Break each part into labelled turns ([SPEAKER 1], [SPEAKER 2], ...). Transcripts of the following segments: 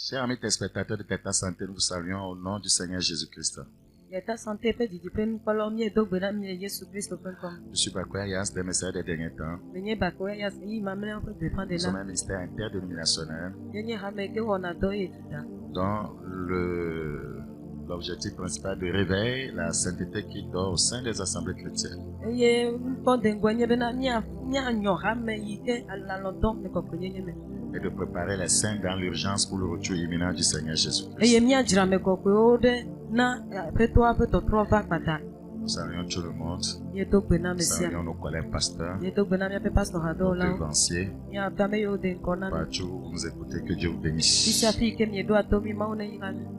[SPEAKER 1] Chers amis téléspectateurs de Teta Santé, nous vous saluons au nom du Seigneur Jésus-Christ. Je suis Bakoya Yas, des messages des derniers temps. Nous sommes un ministère interdénominationnel dont l'objectif principal de réveil, la sainteté qui dort au sein des assemblées chrétiennes. Et de préparer les saints dans l'urgence pour le retour imminent du Seigneur Jésus-Christ. Nous saluons tout le monde. Nous saluons nos collègues pasteurs, nos devanciers, partout où vous nous écoutez, que Dieu vous bénisse.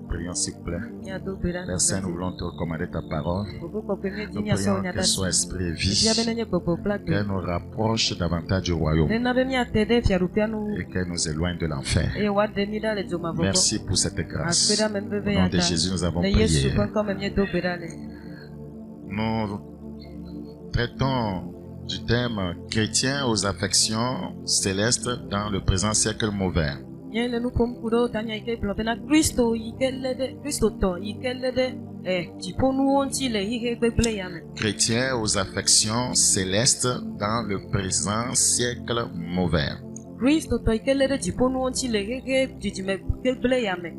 [SPEAKER 1] Prions s'il vous plaît. Père Saint, nous voulons te recommander ta parole. Nous prions qu'elle soit esprit et vie, qu'elle nous rapproche davantage du royaume et qu'elle nous éloigne de l'enfer. Merci pour cette grâce. Au nom de Jésus, nous avons prié. Nous traitons du thème chrétien aux affections célestes dans le présent siècle mauvais. Chrétien aux affections célestes dans le présent siècle mauvais.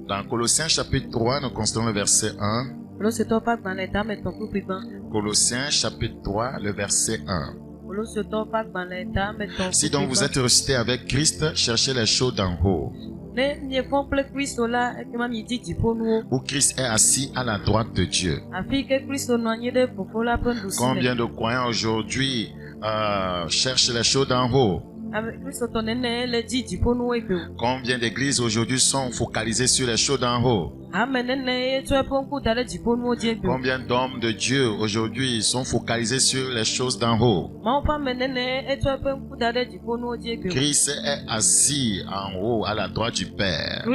[SPEAKER 1] Dans Colossiens chapitre 3, nous constatons le verset 1. Colossiens chapitre 3, le verset 1. Si donc vous êtes ressuscité avec Christ, cherchez les choses d'en haut, où Christ est assis à la droite de Dieu. Combien de croyants aujourd'hui cherchent les choses d'en haut? Combien d'églises aujourd'hui sont focalisées sur les choses d'en haut? Combien d'hommes de Dieu aujourd'hui sont focalisés sur les choses d'en haut? Christ est assis en haut à la droite du Père.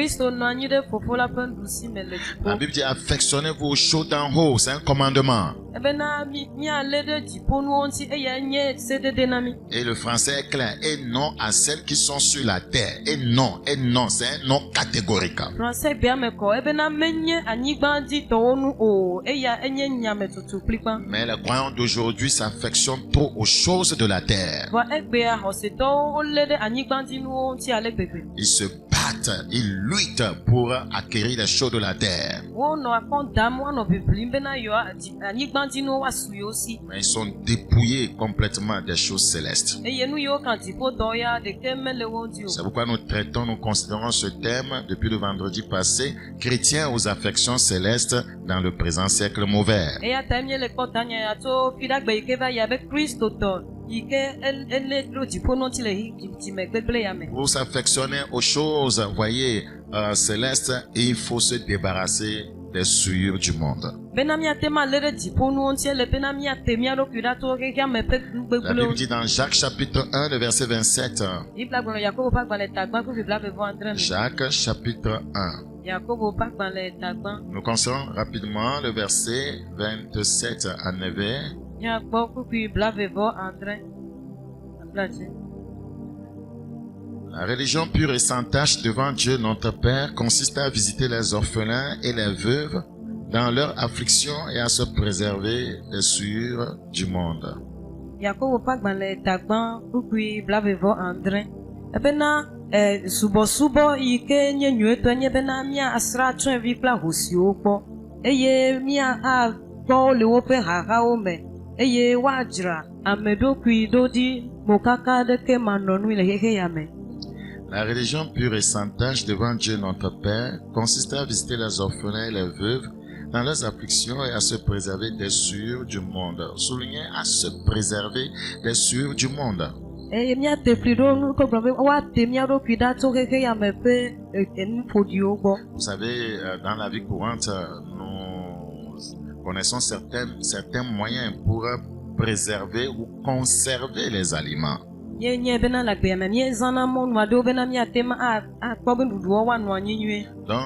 [SPEAKER 1] La Bible dit affectionnez-vous aux choses d'en haut, c'est un commandement. Et le français est clair, et non à celles qui sont sur la terre. Et non, c'est un non catégorique. Mais les croyants d'aujourd'hui s'affectionnent trop aux choses de la terre. Ils se battent, ils luttent pour acquérir les choses de la terre. Mais ils sont dépouillés complètement des choses célestes. C'est pourquoi nous considérons ce thème depuis le vendredi passé, chrétiens aux affections célestes dans le présent siècle mauvais. Pour s'affectionner aux choses, voyez, célestes, il faut se débarrasser des souillures du monde. La Bible dit dans Jacques chapitre 1, le verset 27. Jacques chapitre 1. Nous considérons rapidement le verset 27 à 9. La religion pure et sans tache devant Dieu notre Père consiste à visiter les orphelins et les veuves dans leur affliction et à se préserver des souillures du monde. La religion pure et sans tache devant Dieu notre Père consiste à visiter les orphelins et les veuves dans leurs afflictions et à se préserver des souillures du monde. Soulignez à se préserver des souillures du monde. Vous savez, dans la vie courante, nous connaissons certains moyens pour préserver ou conserver les aliments.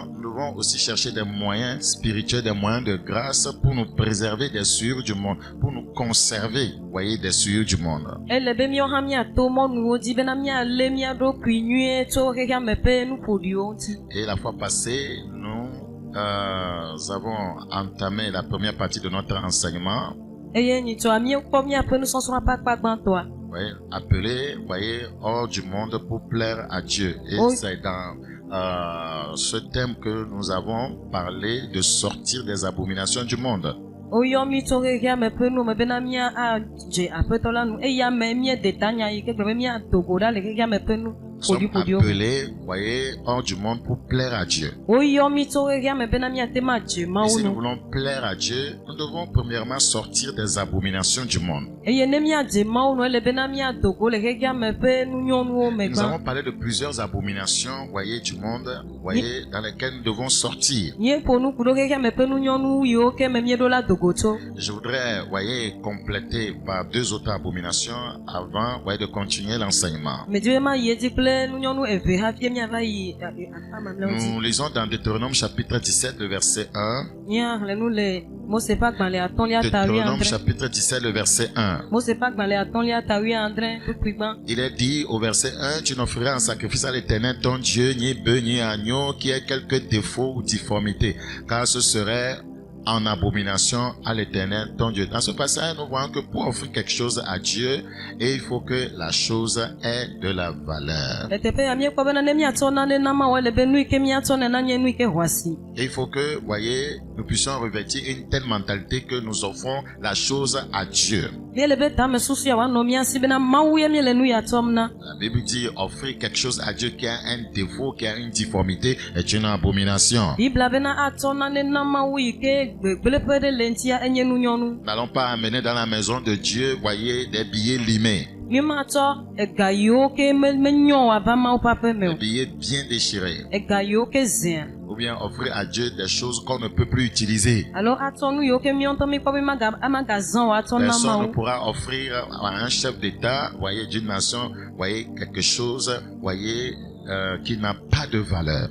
[SPEAKER 1] nous devons aussi chercher des moyens spirituels, des moyens de grâce pour nous préserver des souillures du monde, pour nous conserver, voyez, des souillures du monde. Et la fois passée, nous avons entamé la première partie de notre enseignement. Oui, appelé, voyez, hors du monde pour plaire à Dieu. Et c'est dans ce thème que nous avons parlé de sortir des abominations du monde. Nous sommes appelés, voyez, hors du monde pour plaire à Dieu. Et si nous voulons plaire à Dieu, nous devons premièrement sortir des abominations du monde. Nous avons parlé de plusieurs abominations, voyez, du monde, voyez, dans lesquelles nous devons sortir. Je voudrais, voyez, compléter par 2 autres abominations avant, voyez, de continuer l'enseignement. Nous lisons dans Deutéronome chapitre 17, le verset 1. Deutéronome chapitre 17, le verset 1. Il est dit au verset 1, tu n'offriras en sacrifice à l'Éternel ton Dieu ni bœuf ni agneau qui ait quelque défaut ou difformité, car ce serait en abomination à l'Éternel ton Dieu. Dans ce passage, nous voyons que pour offrir quelque chose à Dieu, et il faut que la chose ait de la valeur. Et il faut que, voyez, nous puissions revêtir une telle mentalité que nous offrons la chose à Dieu. La Bible dit offrir quelque chose à Dieu qui a un défaut, qui a une difformité est une abomination. Nous n'allons pas amener dans la maison de Dieu, voyez, des billets limés. Des billets bien déchirés. Ou bien offrir à Dieu des choses qu'on ne peut plus utiliser. Personne ne pourra offrir à un chef d'État, voyez, d'une nation, voyez, quelque chose, voyez, qui n'a pas de valeur.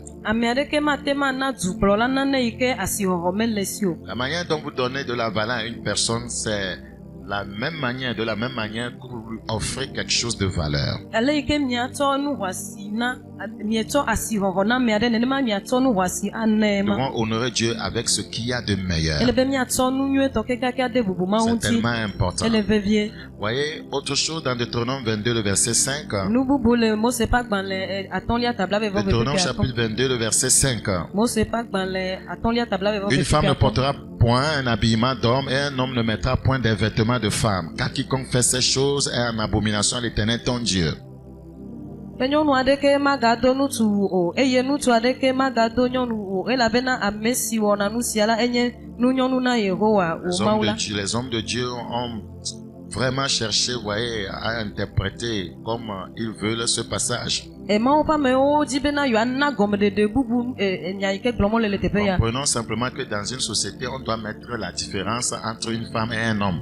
[SPEAKER 1] La manière dont vous donnez de la valeur à une personne, c'est de la même manière que vous lui offrez quelque chose de valeur. Nous devons honorer Dieu avec ce qu'il y a de meilleur. C'est tellement important. Voyez, autre chose dans Deutéronome 22, le verset 5. Deutéronome chapitre 22, le verset 5. Une femme ne portera point un habillement d'homme et un homme ne mettra point des vêtements de femme, car quiconque fait ces choses est en abomination à l'Éternel ton Dieu. Les hommes de Dieu ont vraiment cherché, voyez, à interpréter comme ils veulent ce passage. Comprenons simplement que dans une société, on doit mettre la différence entre une femme et un homme.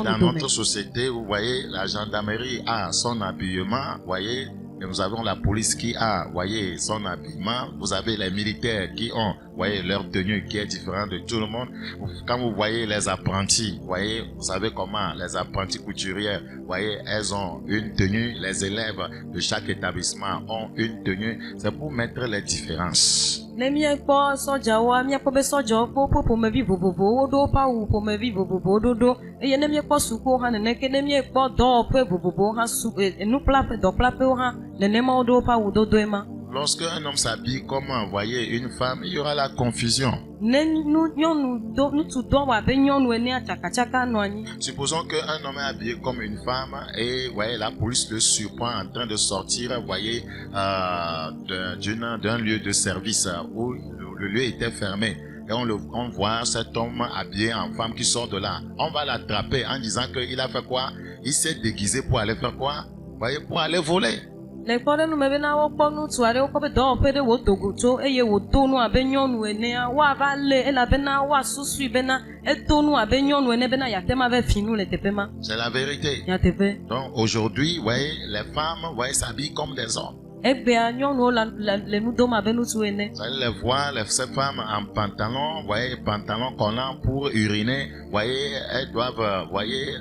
[SPEAKER 1] Dans notre société, vous voyez, la gendarmerie a son habillement, voyez, et nous avons la police qui a, voyez, son habillement. Vous avez les militaires qui ont, voyez, leur tenue qui est différente de tout le monde. Quand vous voyez les apprentis, voyez, vous savez comment les apprentis couturières, voyez, elles ont une tenue. Les élèves de chaque établissement ont une tenue. C'est pour mettre les différences. Lorsque un homme s'habille comme, voyez, une femme, il y aura la confusion. Supposons qu'un homme est habillé comme une femme et, voyez, la police le surprend en train de sortir, voyez, d'un lieu de service où le lieu était fermé. Et on voit cet homme habillé en femme qui sort de là. On va l'attraper en disant qu'il a fait quoi? Il s'est déguisé pour aller faire quoi? Voyez, pour aller voler.
[SPEAKER 2] Le kpɔɖe nu me bena wokpɔ ŋutsu aɖe wokɔ be dɔwɔƒe ɖe wò dogoto eye wòdo nu abe nyɔnu enea woava lé elabena woasusui bena edo nu abe nyɔnu ene bena yeate ma ve fi nu le teƒe ma.
[SPEAKER 1] C'est la vérité.
[SPEAKER 2] Nyateƒe.
[SPEAKER 1] Donc aujourd'hui, voyez, les femmes, voyez, s'habillent comme des hommes.
[SPEAKER 2] Egbea nyɔnuwo le nu dom abe ŋutsu ene.
[SPEAKER 1] Vous allez les voir, ces femmes en pantalon, voyez, pantalon collant pour uriner, voyez, elles doivent, voyez,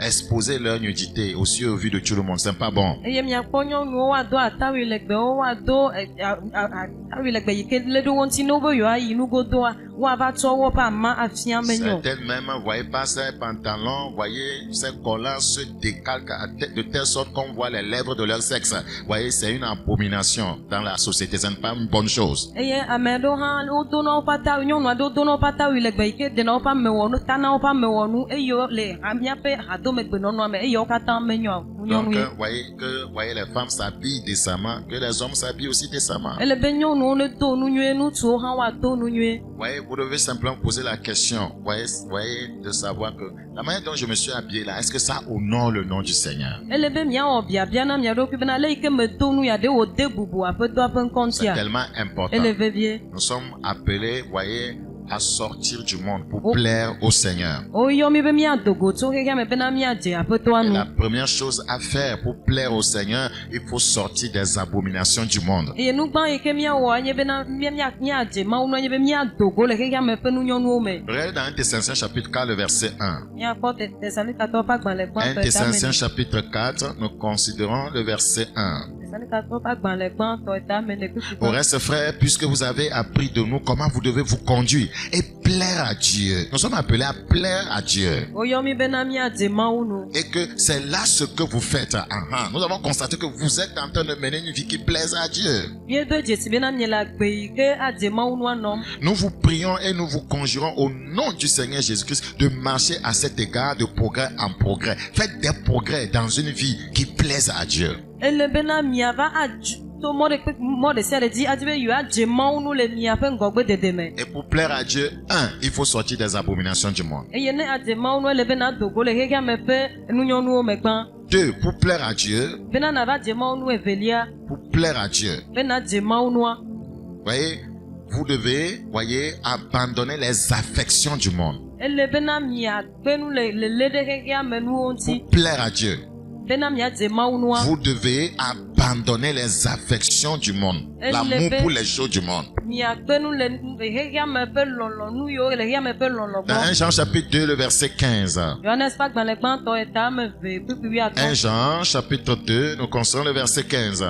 [SPEAKER 1] exposer leur nudité aussi au vu de tout le monde. C'est pas bon.
[SPEAKER 2] Eye miakpɔ nyɔnuwo woado atawi legbewo woado atawi legbe yi ke le ɖe wo ŋuti ne wobe yewoayi nugodoa woava tsɔ woƒe ama afia me nyɔ.
[SPEAKER 1] Certaines même, voyez pas ces pantalons, voyez, ces collants se décalquent de telle sorte qu'on voit les lèvres de leur sexe. Voyez, c'est une abomination dans la société. Ce n'est pas une bonne chose.
[SPEAKER 2] Eye ame ɖewo hã wodo na woƒe atawi nyɔnu aɖewo do na woƒe atawi legbe yi ke dena woƒe amewɔnu tana woƒe amewɔnu eye le miaƒe hadomegbenɔnɔa me eye wo katã menyɔ nyɔnu ye.
[SPEAKER 1] Donc, voyez, les femmes s'habillent décemment, que les hommes s'habillent aussi décemment.
[SPEAKER 2] Ele be nyɔnuwo ne do nu nyuie, ŋutsuwo hã woado nu nyuie.
[SPEAKER 1] Voyez, vous devez simplement poser la question, voyez, de savoir que la manière dont je me suis habillé là, est-ce que ça honore le nom du Seigneur?
[SPEAKER 2] Ele be miawɔ biabia na mia ɖokui bena le yi ke medo nu ya ɖe wòde bubu aƒetɔa ƒe ŋkɔŋutia.
[SPEAKER 1] C'est tellement important.
[SPEAKER 2] Ele vevie.
[SPEAKER 1] Nous sommes appelés, voyez, à sortir du monde pour plaire au Seigneur.
[SPEAKER 2] Oyɔ mi be miadogo tso xexea me bena miadze aƒetɔa nu.
[SPEAKER 1] La première chose à faire pour plaire au Seigneur, il faut sortir des abominations du monde.
[SPEAKER 2] Eye nugbã yi ke miawɔ nye bena miadze Mawu nu nye be miadogo le xexea me ƒe nunyɔnuwo me.
[SPEAKER 1] Regardez dans 1 Thessaloniciens chapitre 4, le verset 1.
[SPEAKER 2] Miakpɔ Thessalonicatɔwo ƒe agbalẽ gbãtɔ
[SPEAKER 1] 1 Thessaloniciens chapitre 4, nous considérons le verset 1. Au reste, frères, puisque vous avez appris de nous comment vous devez vous conduire et plaire à Dieu. Nous sommes appelés à plaire à Dieu. Et que c'est là ce que vous faites. Nous avons constaté que vous êtes en train de mener une vie qui plaise à Dieu. Nous vous prions et nous vous conjurons au nom du Seigneur Jésus-Christ de marcher à cet égard de progrès en progrès. Faites des progrès dans une vie qui plaise à Dieu.
[SPEAKER 2] Et
[SPEAKER 1] pour plaire à Dieu, il faut sortir des abominations du monde. 2, pour plaire à Dieu, voyez, vous devez, abandonner les affections du monde. Pour plaire à Dieu, vous devez abandonner les affections du monde, l'amour pour les choses du monde. Dans 1 Jean chapitre 2, le verset 15. 1 Jean chapitre 2, nous considérons le verset 15.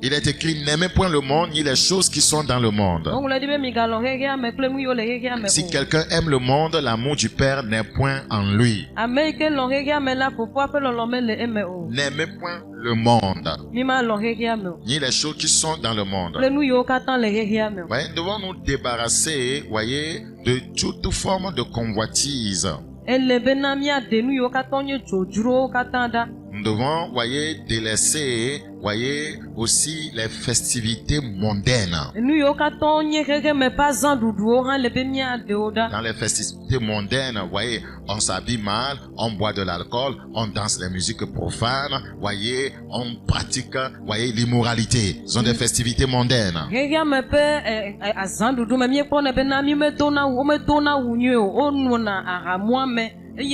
[SPEAKER 1] Il est écrit, n'aimez point le monde ni les choses qui sont dans le monde. Si quelqu'un aime le monde, l'amour du Père n'est point en lui. N'aimez point le monde, ni les choses qui sont dans le monde. Voyez, nous devons nous débarrasser, voyez, de toute forme de convoitise. Nous devons, voyez, délaisser, voyez, aussi les festivités mondaines. Dans les festivités mondaines, voyez, on s'habille mal, on boit de l'alcool, on danse les musiques profanes, voyez, on pratique, voyez, l'immoralité. Ce sont des festivités mondaines. Quand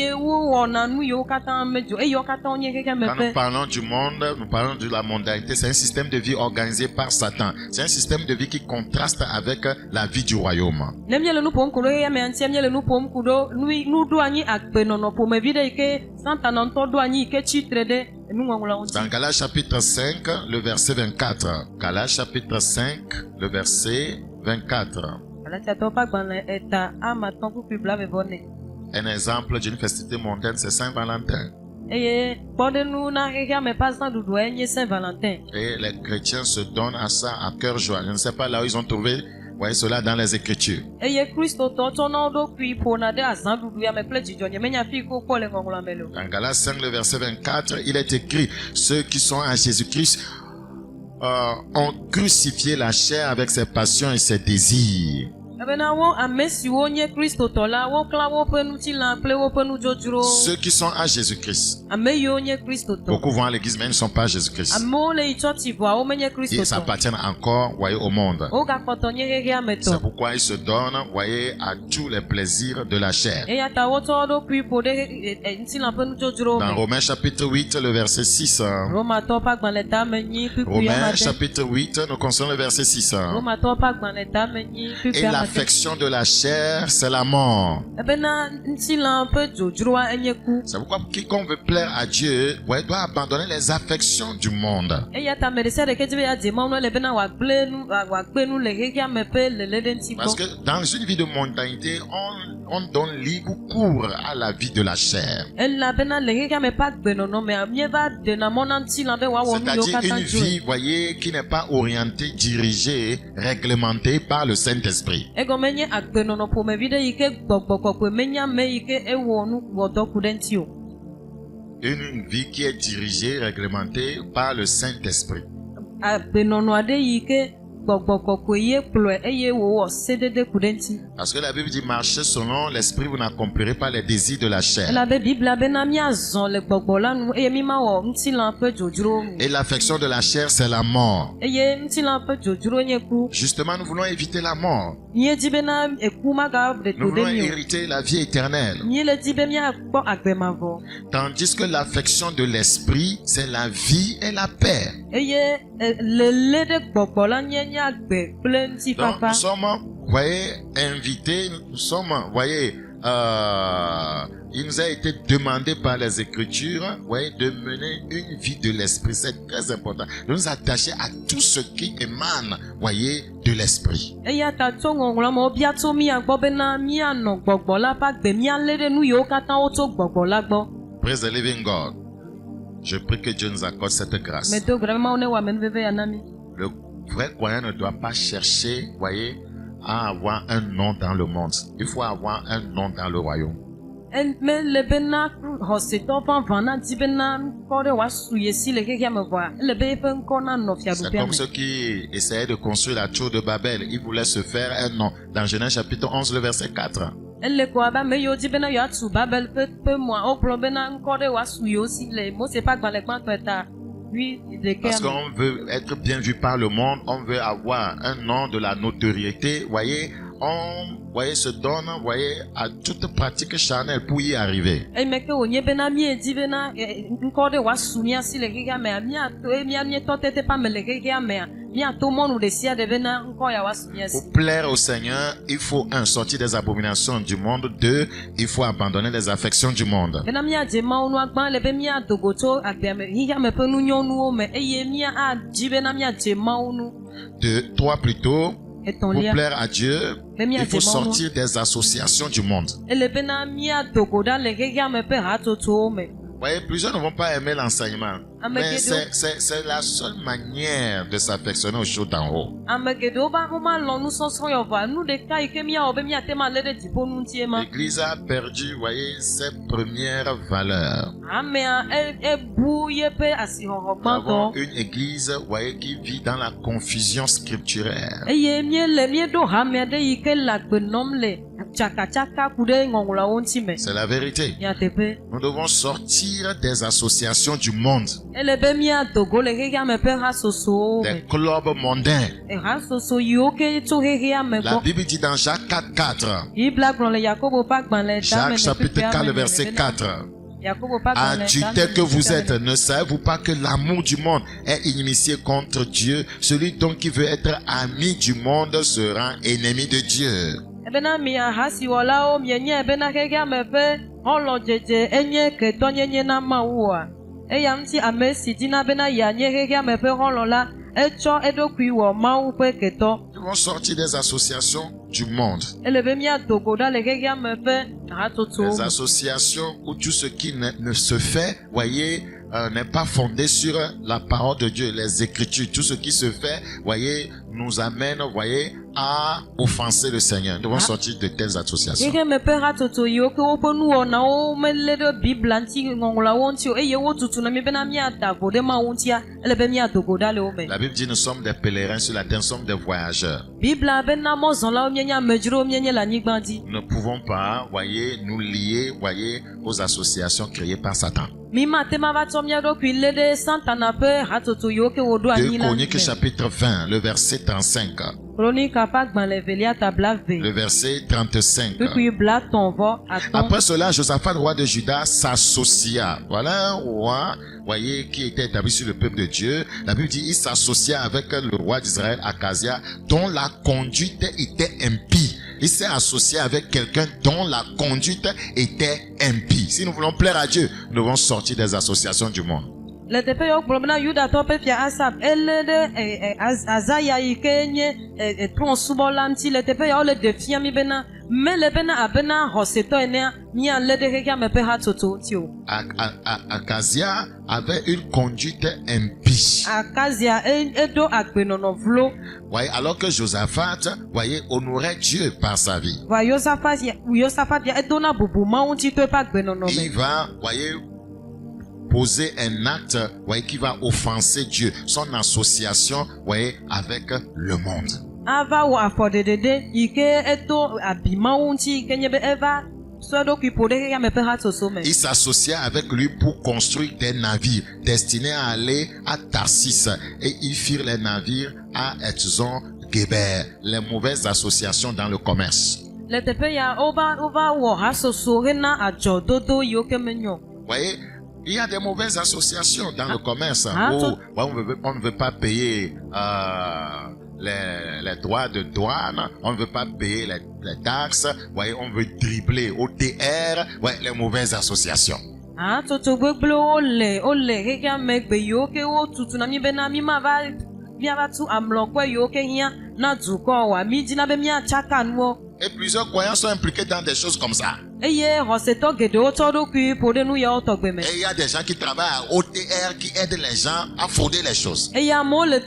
[SPEAKER 1] nous parlons du monde, nous parlons de la mondanité. C'est un système de vie organisé par Satan. C'est un système de vie qui contraste avec la vie du royaume. Dans Galates chapitre 5, le verset 24. Galates chapitre 5, le verset 24. Un exemple d'une festivité mondaine, c'est Saint-Valentin. Et les chrétiens se donnent à ça à cœur joie. Je ne sais pas là où ils ont trouvé, voyez cela dans les Écritures. Dans Galates 5, le verset 24, il est écrit, ceux qui sont à Jésus-Christ ont crucifié la chair avec ses passions et ses désirs. Ceux qui sont à Jésus-Christ. Beaucoup vont à l'église mais ils ne sont pas à Jésus-Christ. Ils s'appartiennent encore, voyez, au monde. C'est pourquoi ils se donnent, voyez, à tous les plaisirs de la chair. Dans Romains chapitre 8, le verset 6. Romains chapitre 8, nous concernons le verset 6. Et l'affection de la chair, c'est la mort. C'est pourquoi quiconque veut plaire à Dieu, ouais, doit abandonner les affections du monde. Parce que dans une vie de mondanité, on donne libre cours à la vie de la chair. C'est-à-dire une vie, voyez, qui n'est pas orientée, dirigée, réglementée par le Saint-Esprit. Une vie qui est dirigée, réglementée par le Saint-Esprit. Parce que la Bible dit marchez selon l'esprit, vous n'accomplirez pas les désirs de la chair. Et l'affection de la chair, c'est la mort. Justement, nous voulons éviter la mort. Nous voulons hériter la vie éternelle. Tandis que l'affection de l'esprit, c'est la vie et la paix. Donc, nous sommes, voyez, invités, nous sommes, voyez, il nous a été demandé par les Écritures, voyez, de mener une vie de l'esprit. C'est très important. De nous attacher à tout ce qui émane, voyez, de l'esprit. Praise the living God. Je prie que Dieu nous accorde cette grâce. Le vrai croyant ne doit pas chercher, voyez, à avoir un nom dans le monde. Il faut avoir un nom dans le royaume. C'est comme ceux qui essayaient de construire la tour de Babel. Ils voulaient se faire un nom. Dans Genèse chapitre 11, le verset 4. Parce qu'on veut être bien vu par le monde, on veut avoir un nom, de la notoriété, voyez, on, voyez, se donne, voyez, à toute pratique charnelle pour y arriver. Pour plaire au Seigneur, il faut sortir des abominations du monde. 2, il faut abandonner les affections du monde. 3 plutôt. Pour plaire à Dieu, il faut sortir des associations du monde. Voyez, plusieurs ne vont pas aimer l'enseignement. Mais c'est la seule manière de s'affectionner aux choses d'en haut. L'Église a perdu, voyez, ses premières valeurs. Nous avons une Église, voyez, qui vit dans la confusion scripturaire. C'est la vérité. Nous devons sortir des associations du monde, des clubs mondains. La Bible dit dans Jacques 4:4, Jacques chapitre 4, le verset 4, adultères que vous êtes, ne savez-vous pas que l'amour du monde est inimitié contre Dieu? Celui donc qui veut être ami du monde sera ennemi de Dieu. Nous devons sortir des associations du monde. Les associations où tout ce qui ne se fait, voyez, n'est pas fondé sur la parole de Dieu, les Écritures. Tout ce qui se fait, voyez, nous amène, voyez, à offenser le Seigneur. Nous devons sortir de telles associations. La Bible dit nous sommes des pèlerins sur la terre, nous sommes des voyageurs. Nous ne pouvons pas, voyez, nous lier, voyez, aux associations créées par Satan. 2 Chroniques chapitre 20, le verset 35. Le verset 35. Après cela, Josaphat, roi de Juda, s'associa. Voilà un roi, voyez, qui était établi sur le peuple de Dieu. La Bible dit, il s'associa avec le roi d'Israël, Akazia, dont la conduite était impie. Il s'est associé avec quelqu'un dont la conduite était impie. Si nous voulons plaire à Dieu, nous devons sortir des associations du monde. Akazia avait une conduite impie. Voyez, alors que Josaphat, voyez, honorait Dieu par sa vie. Il va, voyez, poser un acte, voyez, qui va offenser Dieu. Son association, voyez, avec le monde. Il s'associa avec lui pour construire des navires destinés à aller à Tarsis. Et ils firent les navires à Etzon Geber. Les mauvaises associations dans le commerce. Voyez, il y a des mauvaises associations dans le commerce où on ne veut pas payer les droits de douane, on ne veut pas payer les taxes, voyez, on veut dribbler OTR, voyez, les mauvaises associations. Et plusieurs croyants sont impliqués dans des choses comme ça. Et il y a des gens qui travaillent à OTR qui aident les gens à frauder les choses. Le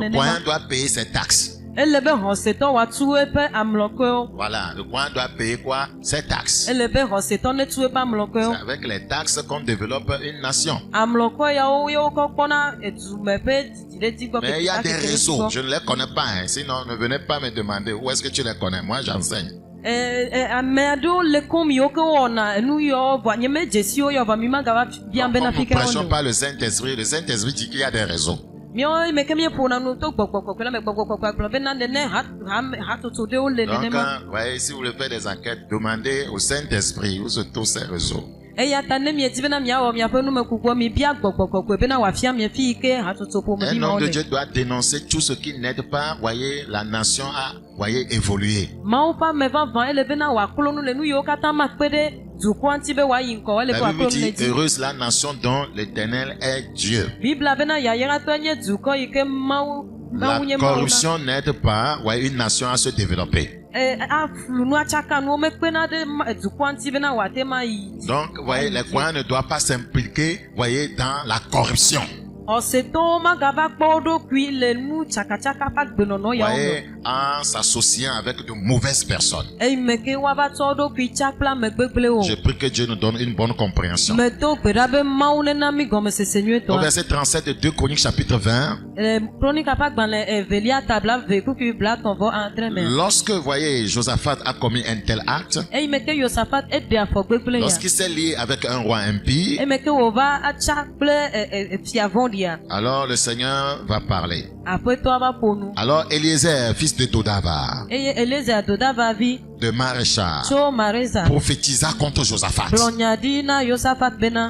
[SPEAKER 1] croyant doit payer ses taxes. Voilà, le croyant doit payer quoi? Ses taxes. C'est avec les taxes qu'on développe une nation. Mais il y a des réseaux, je ne les connais pas, hein. Sinon ne venez pas me demander où est-ce que tu les connais. Moi j'enseigne. Nous ne prêchons pas le Saint-Esprit. Le Saint-Esprit dit qu'il y a des réseaux. Donc, voyez, si vous voulez faire des enquêtes, demandez au Saint-Esprit où se trouvent ces réseaux. Un homme de Dieu doit dénoncer tout ce qui n'aide pas, voyez, la nation à, voyez, évoluer. La Bible dit, heureuse la nation dont l'Éternel est Dieu. La corruption n'aide pas, voyez, une nation à se développer. Donc, voyez, les croyants ne doivent pas s'impliquer, voyez, dans la corruption. Voyez, en s'associant avec de mauvaises personnes. Je prie que Dieu nous donne une bonne compréhension. Au verset 37 de 2 Chroniques chapitre 20. Lorsque, voyez, Josaphat a commis un tel acte, lorsqu'il s'est lié avec un roi impie, alors le Seigneur va parler. Alors Eliezer, fils de Dodava, de Maréchal, prophétisa contre Josaphat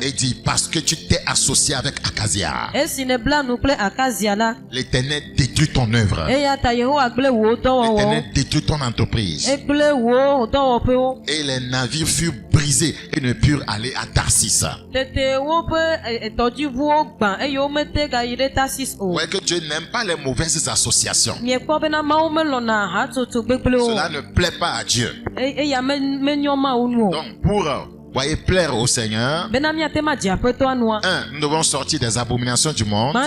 [SPEAKER 1] et dit, parce que tu t'es associé avec Akazia, l'Éternel détruit ton œuvre, l'Éternel détruit ton entreprise. Et les navires furent brisés et ne purent aller à Tarsis. Ouais, que Dieu n'aime pas les mauvaises associations. Cela ne plaît pas à Dieu. Donc pour voyez, plaire au Seigneur. Nous devons sortir des abominations du monde. 2,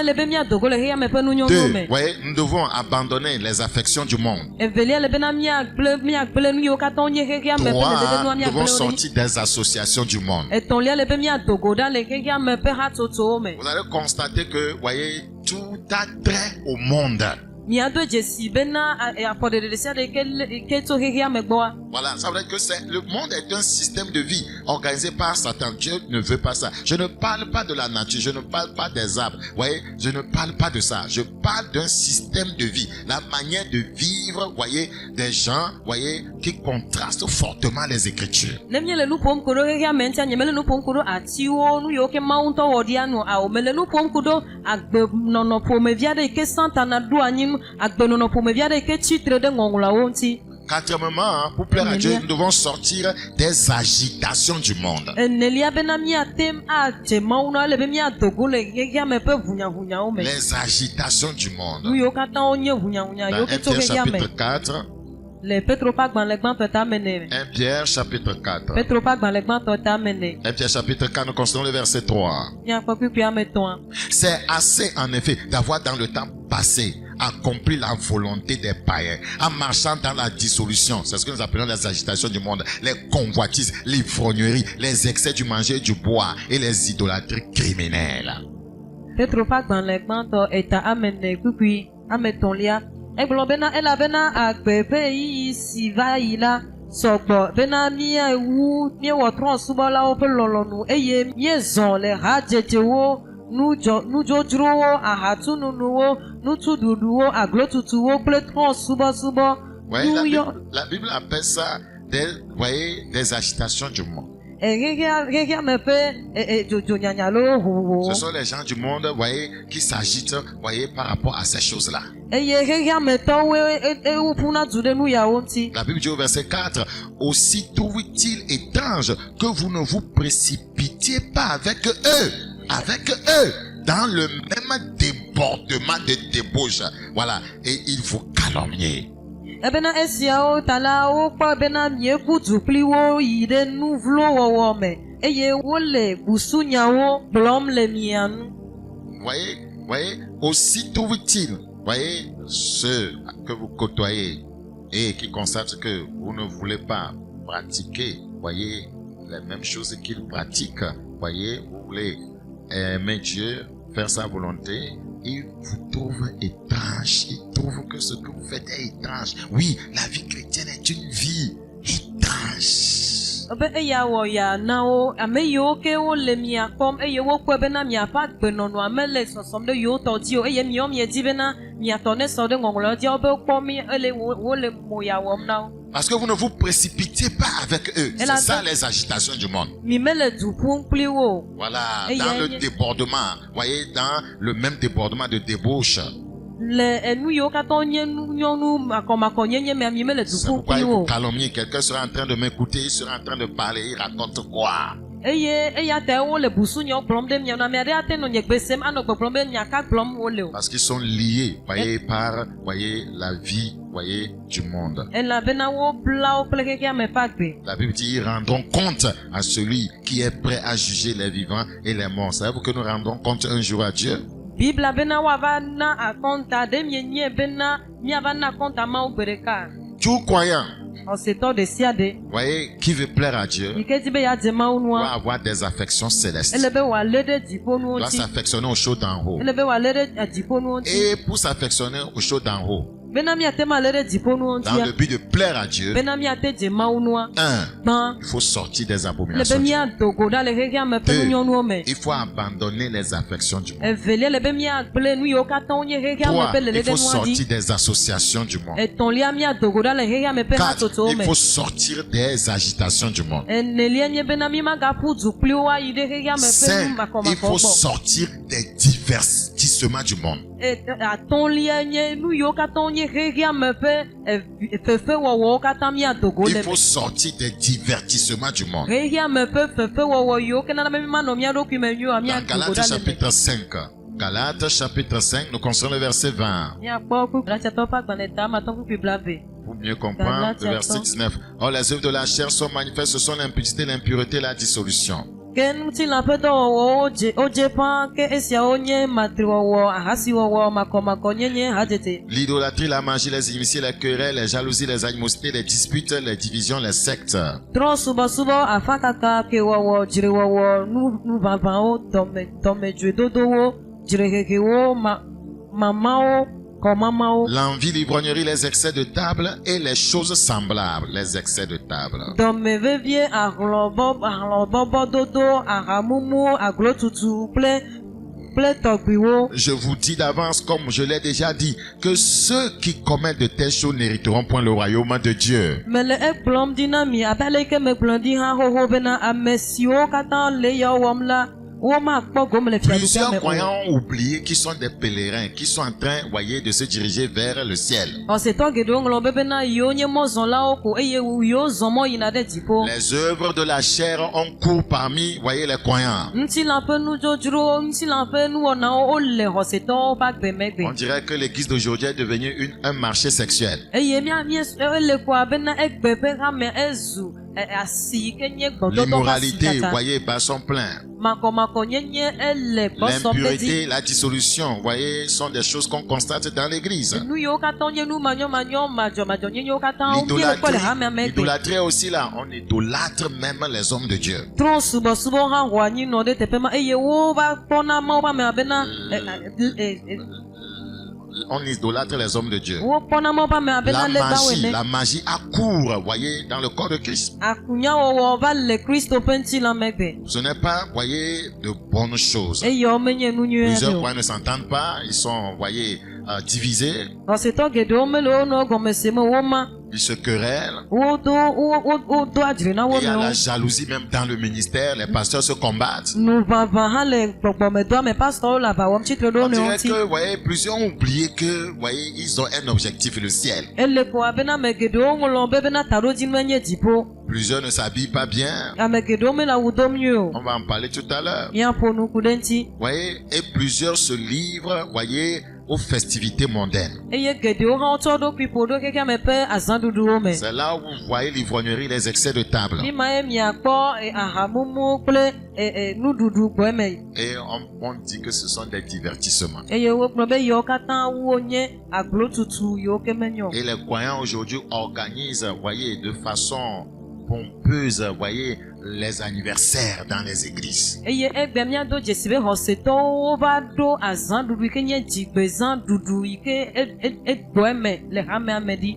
[SPEAKER 1] voyez, nous devons abandonner les affections du monde. 3, nous devons sortir des associations du monde. Vous allez constater que, voyez, tout a trait au monde. Voilà, ça veut dire que le monde est un système de vie organisé par Satan. Dieu ne veut pas ça. Je ne parle pas de la nature, je ne parle pas des arbres. Voyez, je ne parle pas de ça. Je parle d'un système de vie, la manière de vivre, voyez, des gens, voyez, qui contrastent fortement les Écritures. Quatrièmement, pour plaire à Dieu, nous devons sortir des agitations du monde. Les agitations du monde. Dans 1 Pierre chapitre 4. 1 Pierre chapitre 4. 1 Pierre chapitre 4, nous considérons le verset 3. C'est assez en effet d'avoir dans le temps passé accompli la volonté des païens en marchant dans la dissolution. C'est ce que nous appelons les agitations du monde, les convoitises, l'ivrognerie, les excès du manger et du bois et les idolâtries criminelles. Ouais, la Bible appelle ça des agitations du monde. Ce sont les gens du monde, voyez, qui s'agitent, voyez, par rapport à ces choses-là. La Bible dit au verset 4, aussi trouve-t-il étrange que vous ne vous précipitiez pas avec eux, dans le même débordement de débauche. Voilà, et il vous calomnier. Voyez, aussi trouve-t-il, voyez, ceux que vous côtoyez et qui constatent que vous ne voulez pas pratiquer, voyez, les mêmes choses qu'ils pratiquent, voyez, vous voulez aimer Dieu, faire sa volonté, ils vous trouvent étrange. Ils trouvent que ce que vous faites est étrange. Oui, la vie chrétienne est une vie étrange. Parce que vous ne vous précipitez pas avec eux. C'est ça les agitations du monde. Voilà, dans le débordement, voyez, dans le même débordement de débauche. C'est pourquoi il faut calomnier. Quelqu'un sera en train de m'écouter, il sera en train de parler, il raconte quoi? Parce qu'ils sont liés, voyez, par, voyez, la vie, voyez, du monde. La Bible dit, ils rendront compte à celui qui est prêt à juger les vivants et les morts. Savez-vous que nous rendons compte un jour à Dieu? Tout croyant, voyez, qui veut plaire à Dieu doit avoir des affections célestes, doit s'affectionner aux choses d'en haut. Et pour s'affectionner aux choses d'en haut, dans le but de plaire à Dieu, il faut sortir des abominations du monde. 2, il faut abandonner les affections du monde. 3, il faut sortir des associations du monde. 4, il faut sortir des agitations du monde. 5, il faut sortir des divertissements du monde. Il faut sortir des divertissements du monde. Dans Galates chapitre 5. Galates chapitre 5, nous considérons le verset 20. Pour mieux comprendre, le verset 19. Or, les œuvres de la chair sont manifestes, ce sont l'impudicité, l'impureté, la dissolution. L'idolâtrie, la magie, les inimitiés, les querelles, les jalousies, les animosités, les disputes, les divisions, les sectes. L'envie, l'ivrognerie, les excès de table et les choses semblables. Les excès de table. Je vous dis d'avance, comme je l'ai déjà dit, que ceux qui commettent de telles choses n'hériteront point le royaume de Dieu. Plusieurs croyants ont oublié qu'ils sont des pèlerins, qui sont en train, voyez, de se diriger vers le ciel. Les œuvres de la chair ont cours parmi, voyez, les croyants. On dirait que l'église d'aujourd'hui est devenue un marché sexuel. L'immoralité, voyez, bas sont pleins. L'impurité, la dissolution, voyez, sont des choses qu'on constate dans l'église. L'idolâtrie est aussi là. On idolâtre même les hommes de Dieu. On idolâtre les hommes de Dieu. La magie accourt, voyez, dans le corps de Christ. Ce n'est pas, voyez, de bonnes choses. Plusieurs croyants ne s'entendent pas, ils sont, voyez, divisés. Ils se querellent. Il y a la jalousie même dans le ministère. Les pasteurs se combattent. On dirait que, voyez, plusieurs ont oublié que, voyez, ils ont un objectif, le ciel. Plusieurs ne s'habillent pas bien. On va en parler tout à l'heure. Voyez, et plusieurs se livrent, voyez, aux festivités mondaines. C'est là où vous voyez l'ivrognerie, les excès de table. Et on dit que ce sont des divertissements. Et les croyants aujourd'hui organisent, voyez, de façon pompeuse, voyez, les anniversaires dans les églises.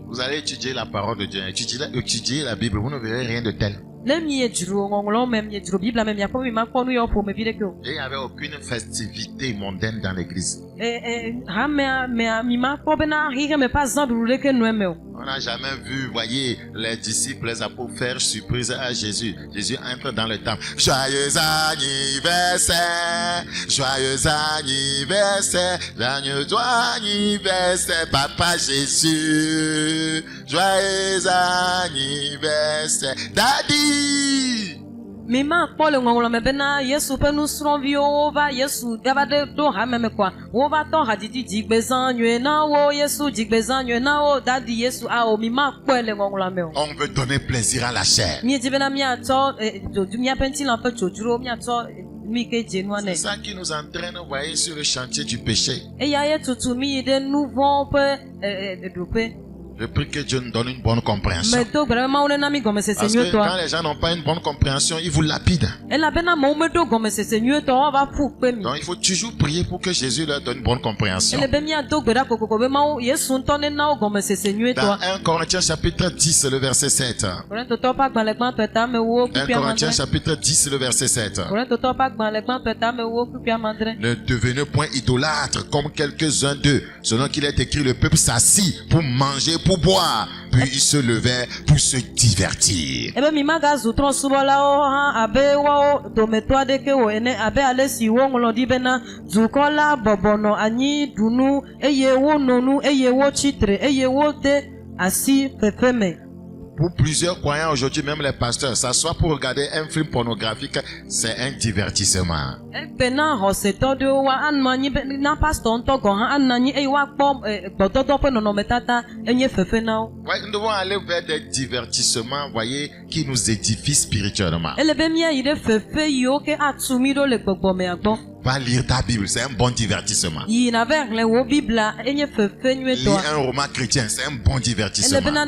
[SPEAKER 1] Vous allez étudier la parole de Dieu, étudier la Bible, vous ne verrez rien de tel. Et il n'y avait aucune festivité mondaine dans l'église. On n'a jamais vu, voyez, les disciples, les apôtres faire surprise à Jésus. Jésus entre dans le temple. Joyeux anniversaire, joyeux anniversaire, joyeux anniversaire, Papa Jésus. Joyeux anniversaire, Daddy.
[SPEAKER 2] Mima kpɔle ŋɔŋlɔ me bena Yesu ƒe nusrɔ̃viwo va Yesu gava de do hame me koa wova tɔ hadzidzi dzigbezã nyuie na wo Yesu dzigbezã nyuie na wo dadi Yesu awo mima kpɔe le ŋɔŋlɔ me o.
[SPEAKER 1] On veut donner plaisir à la chair.
[SPEAKER 2] Miedzi bena miatsɔ miaƒe ŋutilã ƒe dzodzro miatsɔ mi ke dze nua nɛ.
[SPEAKER 1] C'est ça qui nous entraîne, voyez, sur le chantier du péché.
[SPEAKER 2] Eya ye tutu mi yi ɖe nu vɔ̃ ƒe ɖoƒe.
[SPEAKER 1] Je prie que Dieu nous donne une bonne compréhension. Parce que quand les gens n'ont pas une bonne compréhension, ils vous lapident. Donc il faut toujours prier pour que Jésus leur donne une bonne compréhension. Dans 1 Corinthiens chapitre 10, le verset 7. 1 Corinthiens chapitre 10, le verset 7. Ne devenez point idolâtres comme quelques-uns d'eux, selon qu'il est écrit, le peuple s'assit pour manger, pour boire, puis ils se levaient pour se divertir. Pour plusieurs croyants aujourd'hui, même les pasteurs, s'asseoir pour regarder un film pornographique, c'est un divertissement. Ouais, nous devons aller vers des divertissements, voyez, qui nous édifient spirituellement. Va lire ta Bible, c'est un bon divertissement. Lire un roman chrétien, c'est un bon divertissement. Apprendre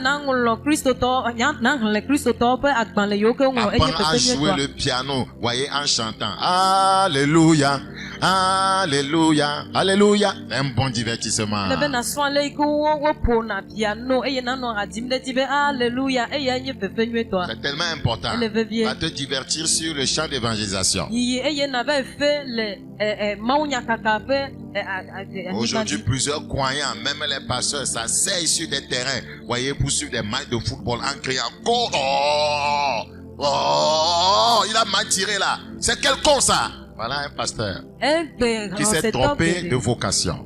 [SPEAKER 1] à jouer le piano, voyez, en chantant Alléluia, Alléluia, Alléluia, c'est un bon divertissement. C'est tellement important. Va te divertir sur le champ d'évangélisation. Aujourd'hui, plusieurs croyants, même les pasteurs, s'asseyent sur des terrains, voyez, pour suivre des matchs de football en criant oh, oh, il a mal tiré là. C'est quel con ça? Voilà un pasteur qui s'est trompé de vocation.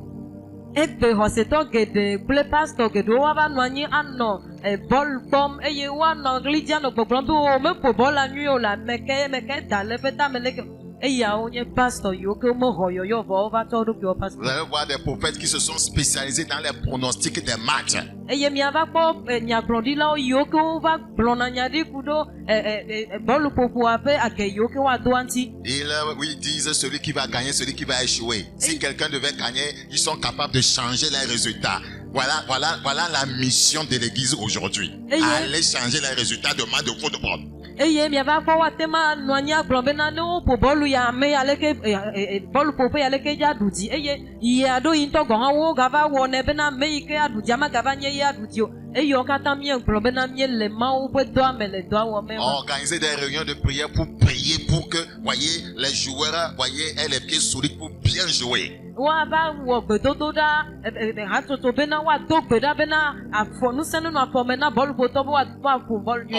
[SPEAKER 1] Vous allez voir des prophètes qui se sont spécialisés dans les pronostics des matchs. Ils disent celui qui va gagner, celui qui va échouer. Si quelqu'un devait gagner, ils sont capables de changer les résultats. Voilà la mission de l'église aujourd'hui. Aller changer les résultats de match de football. Organiser des réunions de prière pour prier pour que, voyez, les joueurs, voyez, aient les pieds solides pour bien jouer. On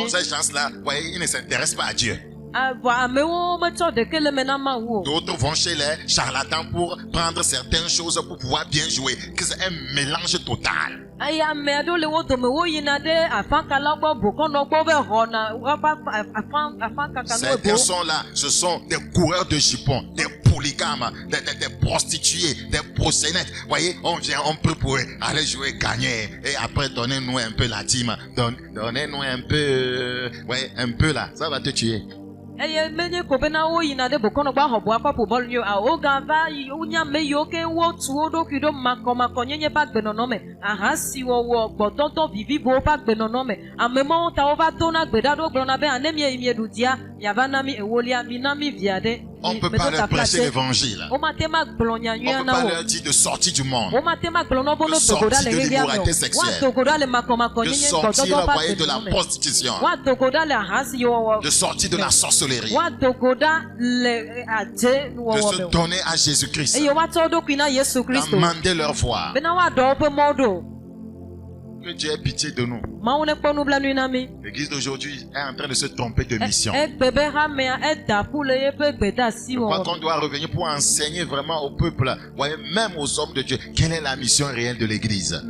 [SPEAKER 1] ces gens-là, voyez, ils ne s'intéressent pas à Dieu. D'autres vont chez les charlatans pour prendre certaines choses pour pouvoir bien jouer. C'est un mélange total. Ces personnes-là, ce sont des coureurs de jupons, des polygames, des prostituées, des prosénètes. Voyez, on vient, on prie pour aller jouer, gagner. Et après, donnez-nous un peu la dîme. Donnez-nous un peu, ouais, un peu là. Ça va te tuer. On ne peut pas leur prêcher l'évangile. On ne peut pas leur dire de sortir du monde, de sortir de l'immoralité sexuelle, de sortir, voyez, de la prostitution, de sortir de la sorcellerie, de se donner à Jésus-Christ, d'amender leur foi. Que Dieu ait pitié de nous. L'église d'aujourd'hui est en train de se tromper de mission. Je crois qu'on doit revenir pour enseigner vraiment au peuple, voyez, même aux hommes de Dieu, quelle est la mission réelle de l'église. Ce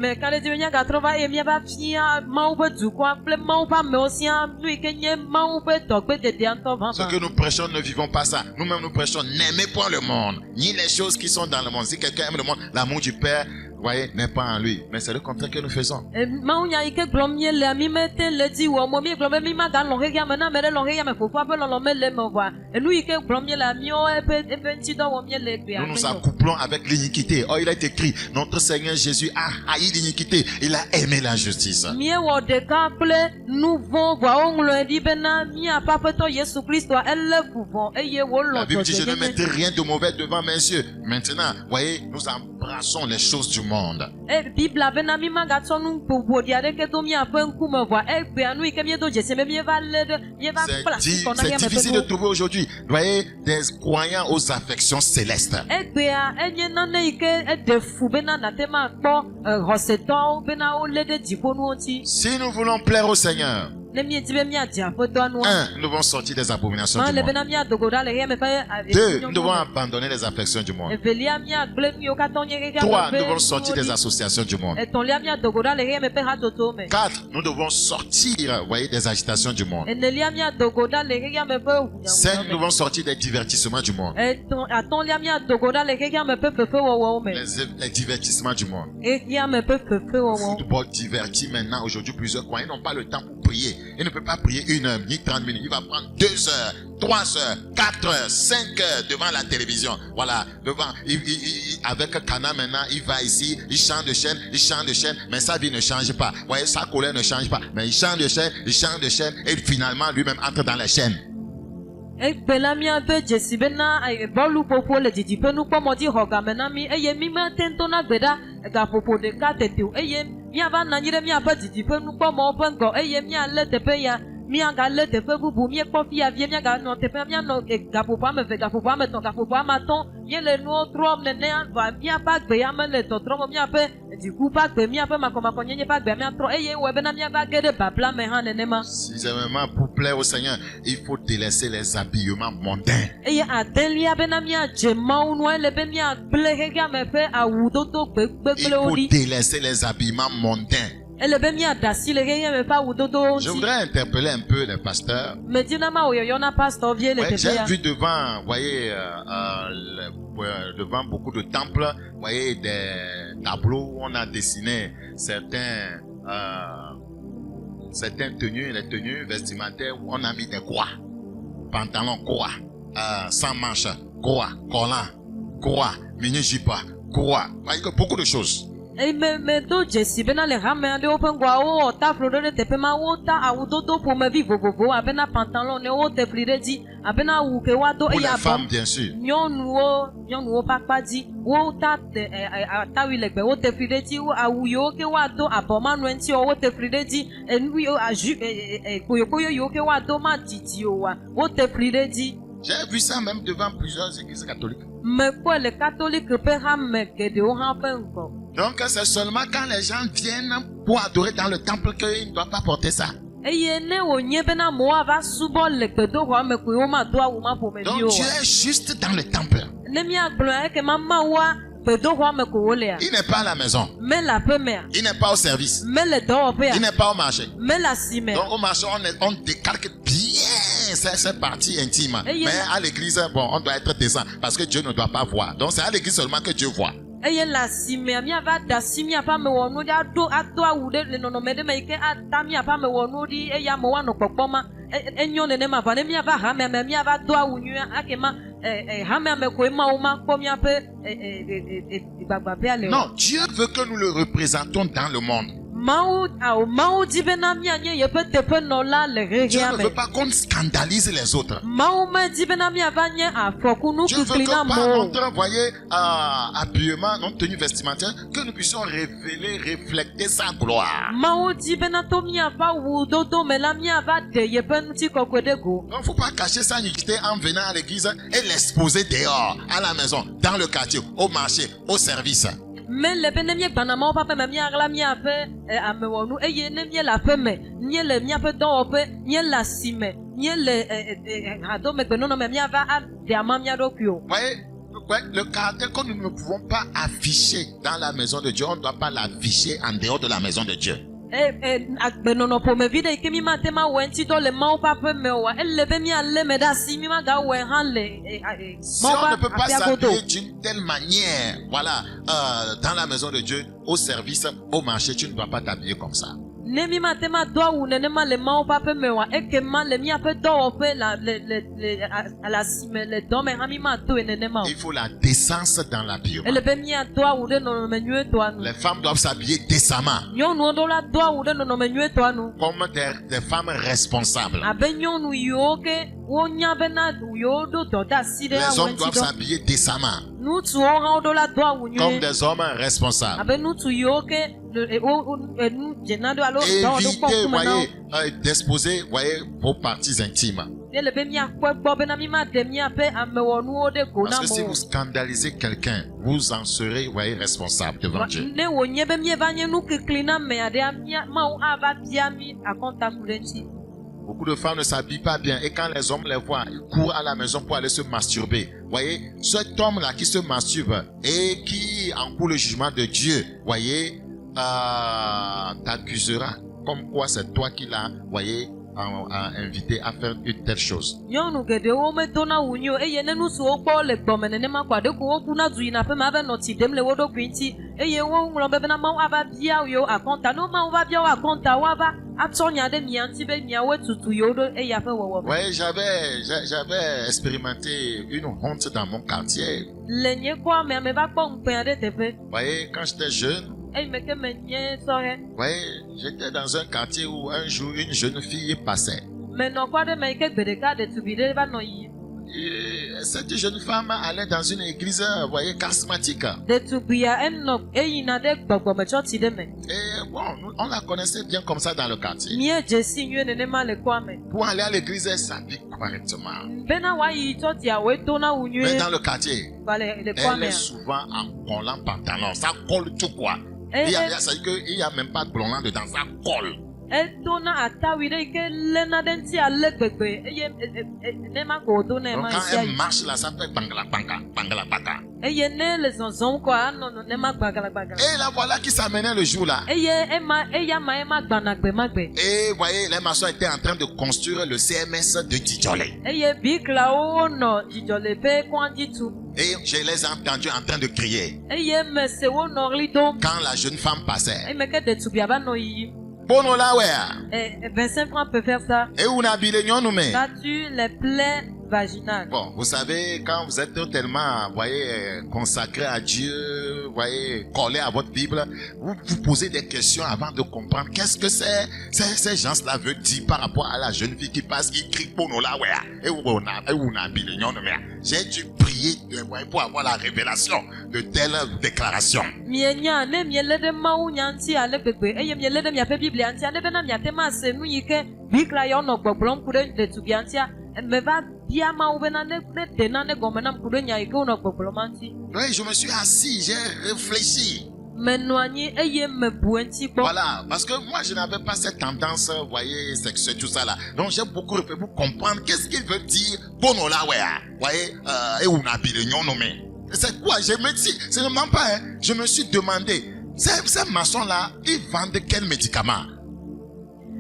[SPEAKER 1] que nous prêchons, ne vivons pas ça. Nous-mêmes nous prêchons, n'aimez point le monde, ni les choses qui sont dans le monde. Si quelqu'un aime le monde, l'amour du Père, voyez, n'est pas en lui. Mais c'est le contraire que nous faisons. Nous nous accouplons avec l'iniquité. Oh, il est écrit, notre Seigneur Jésus a haï l'iniquité. Il a aimé la justice. La Bible dit, je ne mettrai rien de mauvais devant mes yeux. Maintenant, voyez, nous embrassons les choses du monde. C'est difficile de trouver aujourd'hui, voyez, des croyants aux affections célestes. Si nous voulons plaire au Seigneur, Un, nous devons sortir des abominations du monde. 2, nous devons abandonner les affections du monde. 3, nous devons sortir des associations du monde. 4, nous devons sortir, voyez, des agitations du monde. 5, nous devons sortir des divertissements du monde. Les divertissements du monde. Football divertit maintenant, aujourd'hui, plusieurs croyants n'ont pas le temps pour prier. Il ne peut pas prier 1 heure, ni 30 minutes. Il va prendre 2 heures, 3 heures, 4 heures, 5 heures devant la télévision. Voilà, devant, avec Cana maintenant, il va ici, il change de chaîne, mais sa vie ne change pas. Vous voyez, sa colère ne change pas. Mais il change de chaîne, et finalement, lui-même entre dans les chaînes. Sixièmement, pour plaire au Seigneur, il faut délaisser les habillements mondains. Il faut délaisser les habillements mondains. Je voudrais interpeller un peu les pasteurs. Ouais, j'ai vu devant, voyez, devant beaucoup de temples, voyez, des tableaux où on a dessiné certaines tenues, les tenues vestimentaires où on a mis des croix, pantalons croix, sans manches, croix, collant, croix, mini-jupe, croix, voyez que beaucoup de choses. Pour les femmes, bien sûr. J'ai vu ça même devant plusieurs églises catholiques. Donc c'est seulement quand les gens viennent pour adorer dans le temple qu'ils ne doivent pas porter ça. Donc tu es juste dans le temple. Il n'est pas à la maison. Il n'est pas au service. Il n'est pas au marché. Donc au marché on décalque bien cette partie intime. Mais à l'église, bon, on doit être décent parce que Dieu ne doit pas voir. Donc c'est à l'église seulement que Dieu voit. Non, Dieu veut que nous le représentons dans le monde. Dieu ne veut pas qu'on scandalise les autres. Dieu veut que par notre, voyez, habillement, notre tenue vestimentaire, que nous puissions révéler, refléter sa gloire. Donc il ne faut pas cacher sa nudité en venant à l'église et l'exposer dehors, à la maison, dans le quartier, au marché, au service. Mais le bénémier banamo papa me mia la mia fe amewonu eye ne mie la fe me nie le mia fe don ope nie la sime nie le ado me benono me mia va de amamia dokio. Voyez, le caractère que nous ne pouvons pas afficher dans la maison de Dieu, on ne doit pas l'afficher en dehors de la maison de Dieu. Si on ne peut pas s'habiller d'une telle manière, voilà, dans la maison de Dieu, au service, au marché, tu ne dois pas t'habiller comme ça. Il faut la décence dans l'habillement. Les femmes doivent s'habiller décemment. Comme des femmes responsables. Les hommes doivent s'habiller décemment. Comme des hommes responsables. Évitez, voyez, d'exposer, voyez, vos parties intimes. Parce que si vous scandalisez quelqu'un, vous en serez, voyez, responsable devant Dieu. Beaucoup de femmes ne s'habillent pas bien et quand les hommes les voient, ils courent à la maison pour aller se masturber. Voyez, cet homme-là qui se masturbe et qui encourt le jugement de Dieu, voyez, t'accusera comme quoi c'est toi qui l'as, voyez, invité à faire une telle chose. Ouais, j'avais expérimenté une honte dans mon quartier. Voyez, quand j'étais jeune, voyez, j'étais dans un quartier où un jour une jeune fille passait. Et cette jeune femme allait dans une église, voyez, charismatique. Et bon, on la connaissait bien comme ça dans le quartier. Pour aller à l'église, elle s'habille correctement. Mais dans le quartier, elle est souvent en collant pantalon. Ça colle tout quoi. Il y a même pas de blond dedans, ça colle. Donc quand elle marche là, ça fait bangala banga, bangala banga. Et là voilà qui s'amenait le jour là. Et voyez, les maçons étaient en train de construire le CMS de Djidjolé. Et je les ai entendus en train de crier. Quand la jeune femme passait. Bono la wea.
[SPEAKER 2] 25 francs peut faire ça.
[SPEAKER 1] Et où n'habille nous mais.
[SPEAKER 2] T'as-tu les plaies vaginales?
[SPEAKER 1] Bon, vous savez, quand vous êtes tellement, voyez, consacré à Dieu, voyez, collé à votre Bible, vous vous posez des questions avant de comprendre qu'est-ce que ces gens-là veulent dire par rapport à la jeune fille qui passe, qui crie Bono la wea. Et où n'habille nous mais. J'ai dû prier pour avoir la révélation de telles déclarations. Oui, je me suis assis, j'ai réfléchi. Voilà, parce que moi je n'avais pas cette tendance, vous voyez, sexuelle, tout ça là. Donc j'ai beaucoup réfléchi pour comprendre qu'est-ce qu'il veut dire Bono la wea. Voyez, et on a bilé nommé. C'est quoi? Je me dis, ce ne ment pas, hein. Je me suis demandé, ces maçons là, ils vendent quel médicament?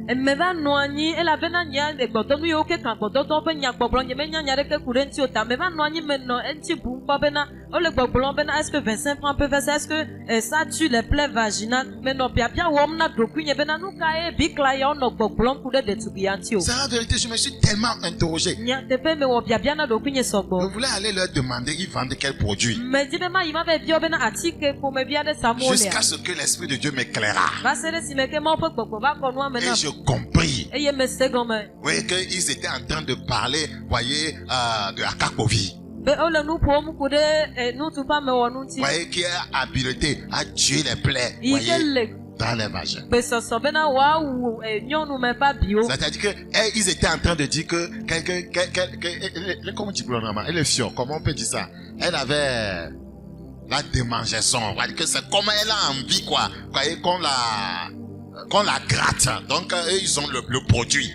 [SPEAKER 2] Me va noigner et la benania de Botonou yoke quand Bototon penya boblon yemenya nyareke kurenti ota me va noigner maintenant un petit bout babena o le boblon bena est-ce que 25 francs peut faire ça est-ce que ça tue les plaies vaginales mais non bien wom na dokunya bena nou kae big lion no boblon kude de tubianti o.
[SPEAKER 1] C'est la vérité, je me suis tellement interrogé.
[SPEAKER 2] Nya tepe me wo bien na dokunya sobo.
[SPEAKER 1] Je voulais aller leur demander ils vendent quel produit.
[SPEAKER 2] Mais dis ma il m'avait dit bena atike pour me bien de samolia.
[SPEAKER 1] Jusqu'à ce que l'esprit de Dieu m'éclaira.
[SPEAKER 2] Va se si me que mon peuple va konwa maintenant.
[SPEAKER 1] Compris. Oui, qu'ils étaient en train de parler, voyez, de Akakovi. Voyez, qui a habilité à tuer les plaies, voyez, dans les vagins. C'est-à-dire qu'ils étaient en train de dire que comment tu peux le elle est fière, comment on peut dire ça? Elle avait la démangeaison, que c'est comme elle a envie, quoi. Voyez, qu'on la gratte. Donc, ils ont le produit.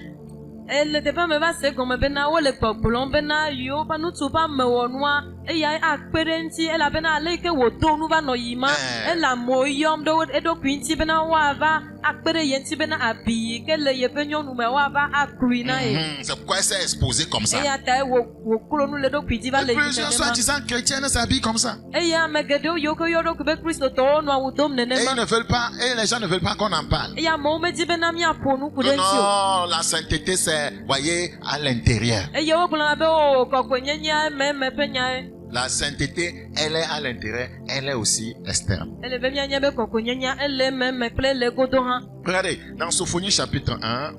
[SPEAKER 2] Elle n'était pas me passer comme bena ou le populon bena yo pa nous tout pas me wonwa e ya akperenti elle a bena ale ke woto nu ba no yima elle a moyom do e do kwinti bena wa va akpere yenti bena abi ke le ye penyon nu me wa va akruina e.
[SPEAKER 1] C'est pourquoi c'est exposé comme ça.
[SPEAKER 2] E ya ta wo kuro nu le do kwinti va le.
[SPEAKER 1] Plusieurs soi-disant chrétiens s'habillent comme ça.
[SPEAKER 2] E ya megedo yo ko yo do ku be Christo to no awudom nenema.
[SPEAKER 1] Et ils ne veulent pas, et les gens ne veulent pas qu'on en parle.
[SPEAKER 2] E ya mo me di bena mi aponu ku dentio.
[SPEAKER 1] Non, la sainteté c'est, voyez, à l'intérieur. La sainteté, elle est à l'intérieur, elle est aussi externe. Regardez, dans Sophonie chapitre 1.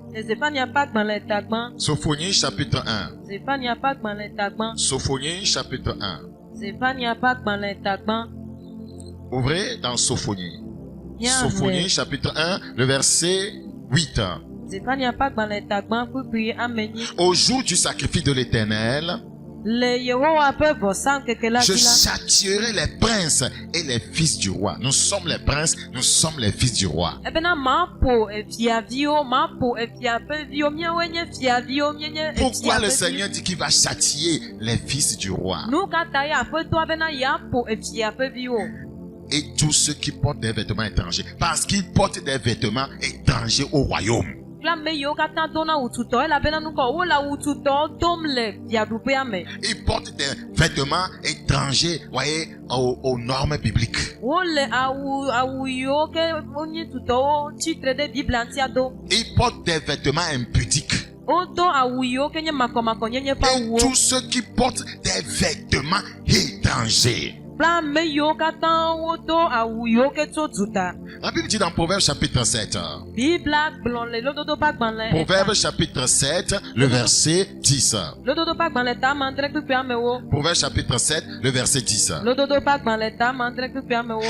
[SPEAKER 1] Sophonie chapitre 1. Sophonie chapitre 1. Ouvrez dans Sophonie. Sophonie chapitre 1, le verset 8. Au jour du sacrifice de l'Éternel, Je châtierai les princes et les fils du roi. Nous sommes les princes, nous sommes les fils du roi. Pourquoi le Seigneur dit qu'il va châtier les fils du roi? Et tous ceux qui portent des vêtements étrangers, parce qu'ils portent des vêtements étrangers au royaume. Ils portent des vêtements étrangers, voyez, aux normes bibliques. Ils portent des vêtements impudiques. Et tous ceux qui portent des vêtements étrangers. La Bible dit dans Proverbes chapitre 7. Proverbes chapitre 7, le verset 10. Proverbes chapitre 7, le verset 10.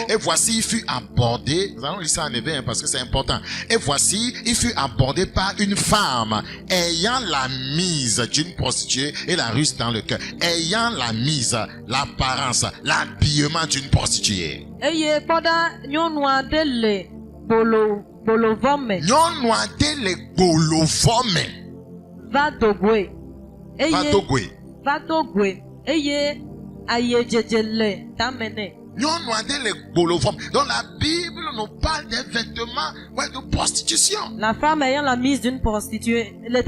[SPEAKER 1] Et voici, il fut abordé, nous allons lire ça en hébreu parce que c'est important. Et voici, il fut abordé par une femme ayant la mise d'une prostituée et la ruse dans le cœur. Ayant la mise, l'apparence, l'habillement d'une prostituée. Nyon noade le bolovome.
[SPEAKER 2] Va dogwe. Eye ayejedele tamene.
[SPEAKER 1] Nyon noade le bolovome. Donc la Bible nous parle des vêtements de prostitution.
[SPEAKER 2] La femme ayant la mise d'une prostituée. La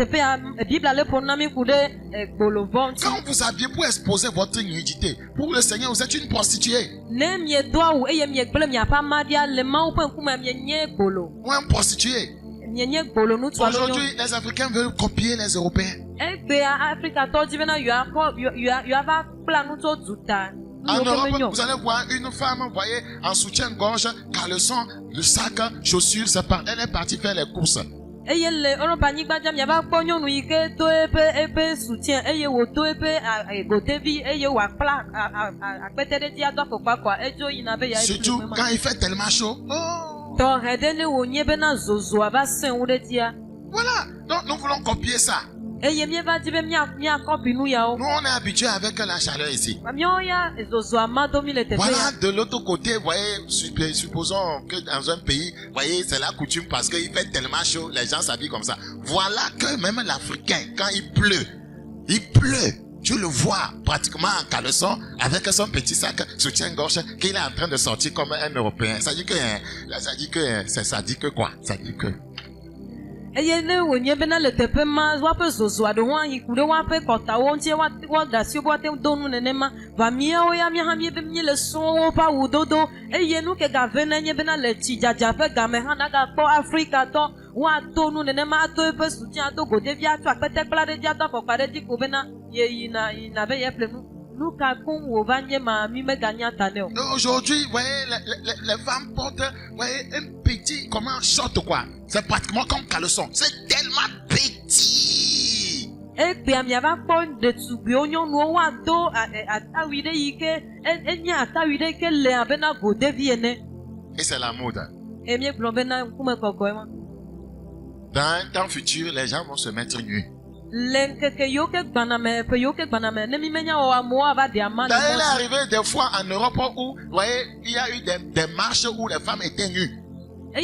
[SPEAKER 2] Bible allait pour nami kude bolovome.
[SPEAKER 1] Quand vous habillez pour exposer votre nudité, pour le Seigneur, vous êtes une prostituée. Ou un prostitué. Aujourd'hui, les Africains veulent copier les Européens. En Europe, vous allez voir une femme, voyez, en soutien-gorge, caleçon, le sac, chaussures, elle est partie faire les courses. Surtout quand il fait tellement chaud. Voilà, donc nous voulons copier ça. Nous on est habitué avec la chaleur ici. Voilà, de l'autre côté, voyez, supposons que dans un pays, voyez, c'est la coutume parce qu'il fait tellement chaud, les gens s'habillent comme ça. Voilà que même l'Africain, quand il pleut, tu le vois pratiquement en caleçon avec son petit sac soutien-gorge qu'il est en train de sortir comme un Européen. Ça dit que quoi? Ça dit que aujourd'hui, voyez, les femmes portent, voyez, un petit, short quoi. C'est pratiquement comme caleçon. C'est tellement petit. Et c'est la mode. Dans un temps futur, les gens vont se mettre nus. D'ailleurs, il est arrivé des fois en Europe où, voyez, il y a eu des marches où les femmes étaient nues. Des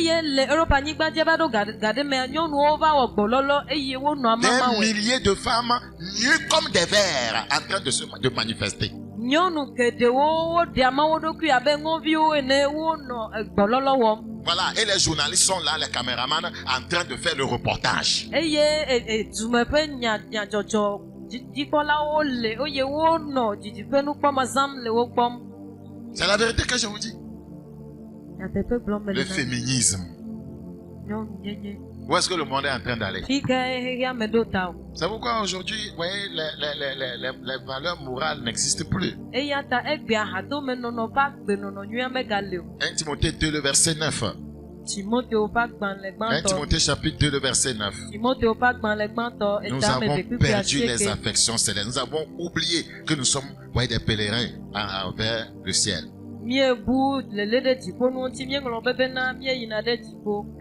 [SPEAKER 1] milliers de femmes nues comme des vers en train de manifester. Voilà, et les journalistes sont là, les caméramans, en train de faire le reportage. C'est la vérité que je vous dis. Le féminisme. Où est-ce que le monde est en train d'aller? C'est pourquoi aujourd'hui, vous voyez, les valeurs morales n'existent plus. 1 Timothée 2, le verset 9. 1 Timothée chapitre 2, le verset 9. Nous avons perdu les affections célestes. Nous avons oublié que nous sommes, voyez, des pèlerins vers le ciel. Nous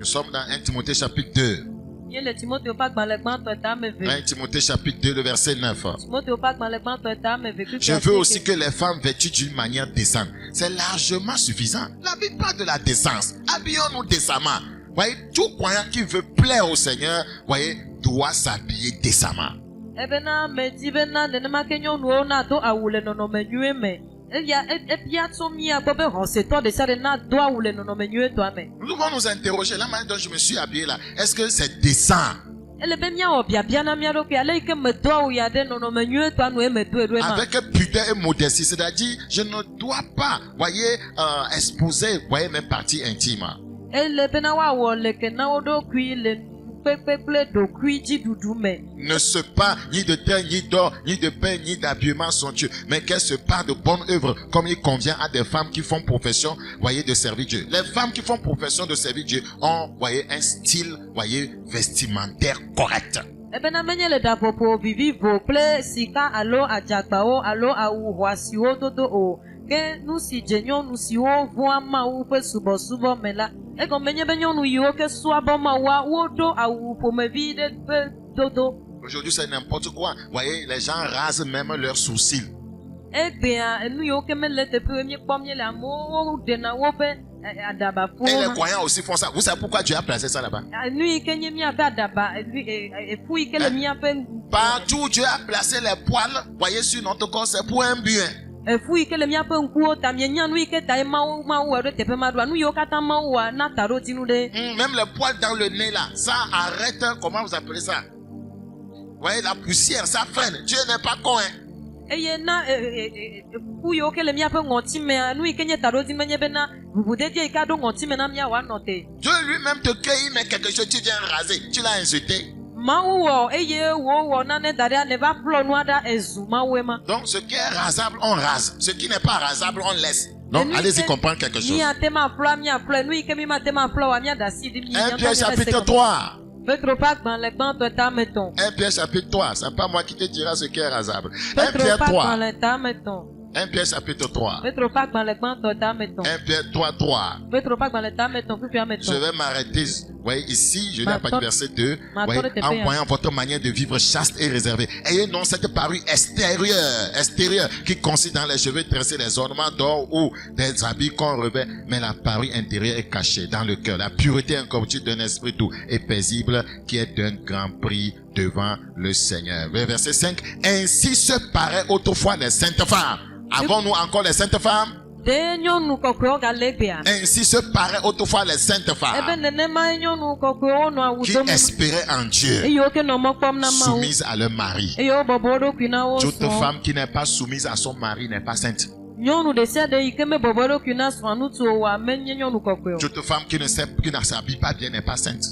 [SPEAKER 1] sommes dans 1 Timothée chapitre 2. 1 Timothée chapitre 2, le verset 9. Je veux aussi que les femmes vêtues d'une manière décente. C'est largement suffisant. La Bible parle de la décence. Habillons-nous décemment. Voyez, tout croyant qui veut plaire au Seigneur, voyez, doit s'habiller décemment. Nous devons nous interroger. La manière dont je me suis habillé là, est-ce que c'est décent? Avec pudeur et modestie, c'est-à-dire, je ne dois pas, voyez, exposer, voyez, mes parties intimes. Ne se pas ni de terre, ni d'or, ni de pain, ni d'habillement somptueux, mais qu'elle se part de bonnes œuvres, comme il convient à des femmes qui font profession, voyez, de servir Dieu. Les femmes qui font profession de servir Dieu ont, voyez, un style, voyez, vestimentaire correct. Aujourd'hui, c'est n'importe quoi. Vous voyez, les gens rasent même leurs sourcils. Et les croyants aussi font ça. Vous savez pourquoi Dieu a placé ça là-bas? Partout où Dieu a placé les poils, voyez, sur notre corps, c'est pour un but. Même les poils dans le nez là, ça arrête, comment vous appelez ça? Vous voyez, la poussière, ça freine. Dieu n'est pas con, hein? Dieu lui-même te cueille, mais quelque chose tu viens raser. Tu l'as insulté. Donc ce qui est rasable, on rase. Ce qui n'est pas rasable, on laisse. Donc allez-y comprendre quelque chose. 1 Pierre chapitre 3. 1 Pierre chapitre 3. C'est pas moi qui te dira ce qui est rasable. 1 Pierre 3. 1 Pierre chapitre 3. 1 Pierre 3, 3. Je vais m'arrêter. Voyez, ici, je lis à partir du verset 2. Voyez, en voyant votre manière de vivre chaste et réservée. Ayez non cette parure extérieure, qui consiste dans les cheveux tressés, les ornements d'or ou des habits qu'on revêt. Mais la parure intérieure est cachée dans le cœur. La pureté incorruptible d'un esprit doux et paisible qui est d'un grand prix devant le Seigneur. Verset 5. Ainsi se paraît autrefois les saintes femmes. Avons-nous encore les saintes femmes? Ainsi se paraît autrefois les saintes femmes qui espéraient en Dieu, soumises à leur mari. Toute femme qui n'est pas soumise à son mari n'est pas sainte. Toute femme qui ne s'habille pas bien n'est pas sainte.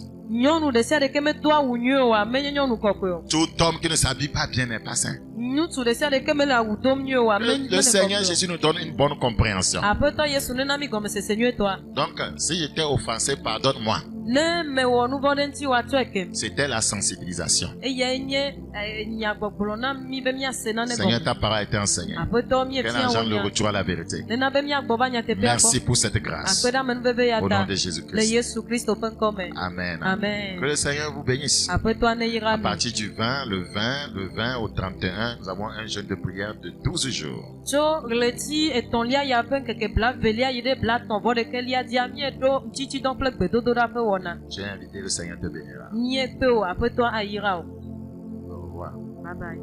[SPEAKER 1] Tout homme qui ne s'habille pas bien n'est pas saint. Le Seigneur Jésus nous donne une bonne compréhension. Donc, si j'étais offensé, pardonne-moi. C'était la sensibilisation. Seigneur, ta parole a été enseignée. Qu'elle engendre le retour à la vérité. Merci pour cette grâce. Au nom de Jésus-Christ. Amen. Amen. Que le Seigneur vous bénisse. À partir du 20, le 20 au 31, nous avons un jeûne de prière de 12 jours. J'ai invité, le Seigneur te bénira. Au revoir. Bye bye.